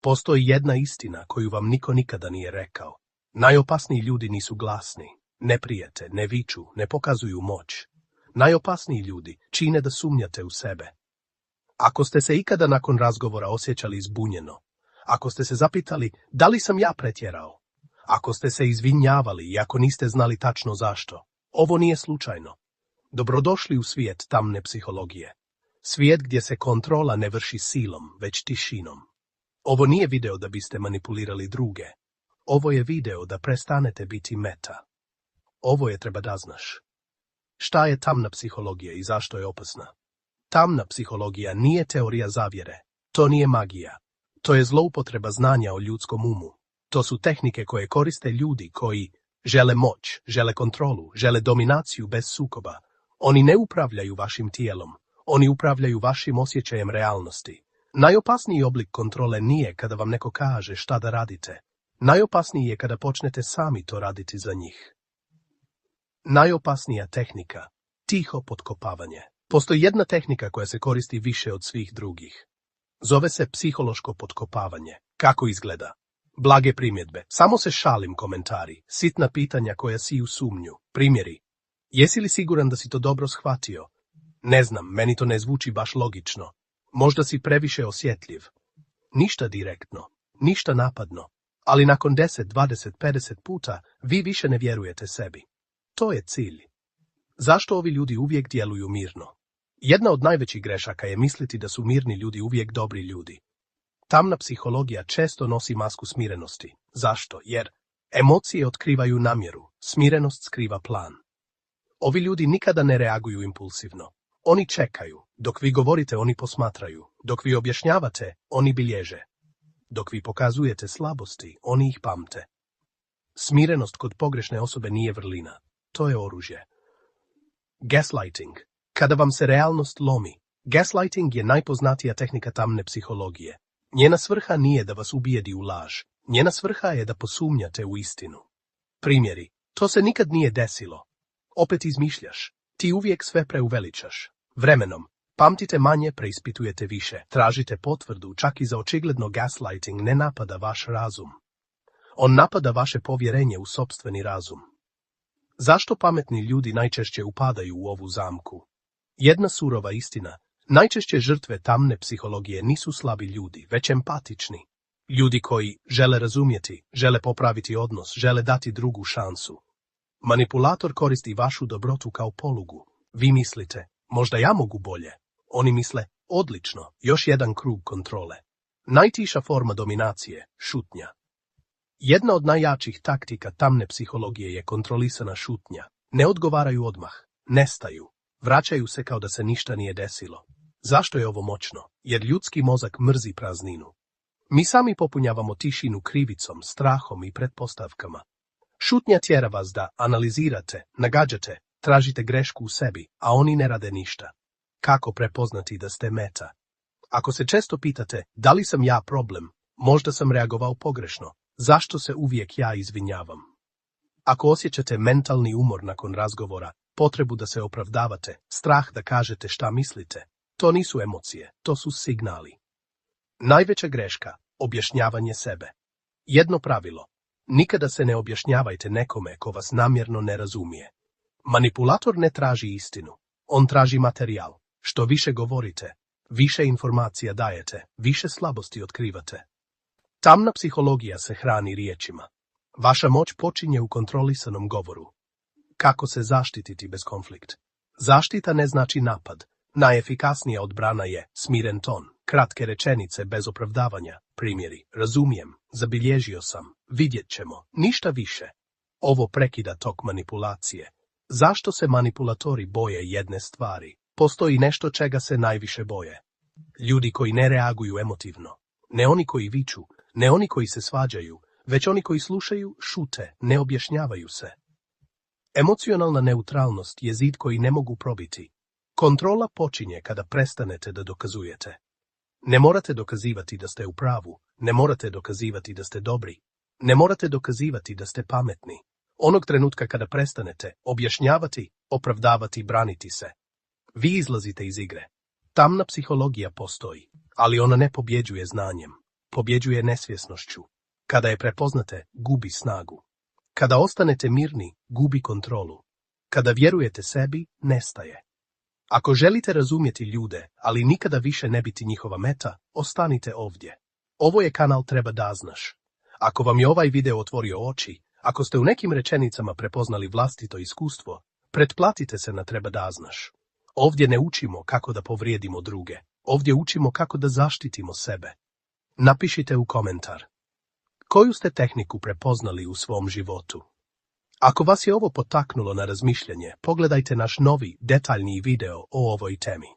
Postoji jedna istina koju vam niko nikada nije rekao. Najopasniji ljudi nisu glasni, ne prijete, ne viču, ne pokazuju moć. Najopasniji ljudi čine da sumnjate u sebe. Ako ste se ikada nakon razgovora osjećali zbunjeno, ako ste se zapitali da li sam ja pretjerao, ako ste se izvinjavali i ako niste znali tačno zašto, ovo nije slučajno. Dobrodošli u svijet tamne psihologije. Svijet gdje se kontrola ne vrši silom, već tišinom. Ovo nije video da biste manipulirali druge. Ovo je video da prestanete biti meta. Ovo je treba da znaš. Šta je tamna psihologija i zašto je opasna? Tamna psihologija nije teorija zavjere. To nije magija. To je zloupotreba znanja o ljudskom umu. To su tehnike koje koriste ljudi koji žele moć, žele kontrolu, žele dominaciju bez sukoba. Oni ne upravljaju vašim tijelom. Oni upravljaju vašim osjećajem realnosti. Najopasniji oblik kontrole nije kada vam neko kaže šta da radite. Najopasniji je kada počnete sami to raditi za njih. Najopasnija tehnika, tiho potkopavanje. Postoji jedna tehnika koja se koristi više od svih drugih. Zove se psihološko potkopavanje. Kako izgleda? Blage primjedbe, samo se šalim komentari, sitna pitanja koja siju sumnju. Primjeri, jesi li siguran da si to dobro shvatio? Ne znam, meni to ne zvuči baš logično. Možda si previše osjetljiv. Ništa direktno, ništa napadno, ali nakon 10, 20, 50 puta vi više ne vjerujete sebi. To je cilj. Zašto ovi ljudi uvijek djeluju mirno? Jedna od najvećih grešaka je misliti da su mirni ljudi uvijek dobri ljudi. Tamna psihologija često nosi masku smirenosti. Zašto? Jer emocije otkrivaju namjeru, smirenost skriva plan. Ovi ljudi nikada ne reaguju impulsivno. Oni čekaju. Dok vi govorite, oni posmatraju. Dok vi objašnjavate, oni bilježe. Dok vi pokazujete slabosti, oni ih pamte. Smirenost kod pogrešne osobe nije vrlina. To je oružje. Gaslighting. Kada vam se realnost lomi. Gaslighting je najpoznatija tehnika tamne psihologije. Njena svrha nije da vas ubijedi u laž. Njena svrha je da posumnjate u istinu. Primjeri. To se nikad nije desilo. Opet izmišljaš. Ti uvijek sve preuveličaš. Vremenom. Pamtite manje, preispitujete više. Tražite potvrdu, čak i za očigledno gaslighting ne napada vaš razum. On napada vaše povjerenje u sopstveni razum. Zašto pametni ljudi najčešće upadaju u ovu zamku? Jedna surova istina. Najčešće žrtve tamne psihologije nisu slabi ljudi, već empatični. Ljudi koji žele razumjeti, žele popraviti odnos, žele dati drugu šansu. Manipulator koristi vašu dobrotu kao polugu. Vi mislite, možda ja mogu bolje. Oni misle, odlično, još jedan krug kontrole. Najtiša forma dominacije, šutnja. Jedna od najjačih taktika tamne psihologije je kontrolisana šutnja. Ne odgovaraju odmah, nestaju, vraćaju se kao da se ništa nije desilo. Zašto je ovo moćno? Jer ljudski mozak mrzi prazninu. Mi sami popunjavamo tišinu krivicom, strahom i pretpostavkama. Šutnja tjera vas da analizirate, nagađate, tražite grešku u sebi, a oni ne rade ništa. Kako prepoznati da ste meta? Ako se često pitate, da li sam ja problem, možda sam reagovao pogrešno, zašto se uvijek ja izvinjavam? Ako osjećate mentalni umor nakon razgovora, potrebu da se opravdavate, strah da kažete šta mislite, to nisu emocije, to su signali. Najveća greška, objašnjavanje sebe. Jedno pravilo. Nikada se ne objašnjavajte nekome ko vas namjerno ne razumije. Manipulator ne traži istinu. On traži materijal. Što više govorite, više informacija dajete, više slabosti otkrivate. Tamna psihologija se hrani riječima. Vaša moć počinje u kontrolisanom govoru. Kako se zaštititi bez konflikt? Zaštita ne znači napad. Najefikasnija odbrana je smiren ton, kratke rečenice bez opravdavanja, primjeri, razumijem, zabilježio sam, vidjet ćemo, ništa više. Ovo prekida tok manipulacije. Zašto se manipulatori boje jedne stvari? Postoji nešto čega se najviše boje. Ljudi koji ne reaguju emotivno. Ne oni koji viču, ne oni koji se svađaju, već oni koji slušaju, šute, ne objašnjavaju se. Emocionalna neutralnost je zid koji ne mogu probiti. Kontrola počinje kada prestanete da dokazujete. Ne morate dokazivati da ste u pravu, ne morate dokazivati da ste dobri, ne morate dokazivati da ste pametni. Onog trenutka kada prestanete objašnjavati, opravdavati, braniti se, vi izlazite iz igre. Tamna psihologija postoji, ali ona ne pobjeđuje znanjem. pobjeđuje nesvjesnošću. Kada je prepoznate, gubi snagu. Kada ostanete mirni, gubi kontrolu. Kada vjerujete sebi, nestaje. Ako želite razumjeti ljude, ali nikada više ne biti njihova meta, ostanite ovdje. Ovo je kanal Treba da znaš. Ako vam je ovaj video otvorio oči, ako ste u nekim rečenicama prepoznali vlastito iskustvo, pretplatite se na Treba da znaš. Ovdje ne učimo kako da povrijedimo druge. Ovdje učimo kako da zaštitimo sebe. Napišite u komentar. Koju ste tehniku prepoznali u svom životu? Ako vas je ovo potaknulo na razmišljanje, pogledajte naš novi, detaljniji video o ovoj temi.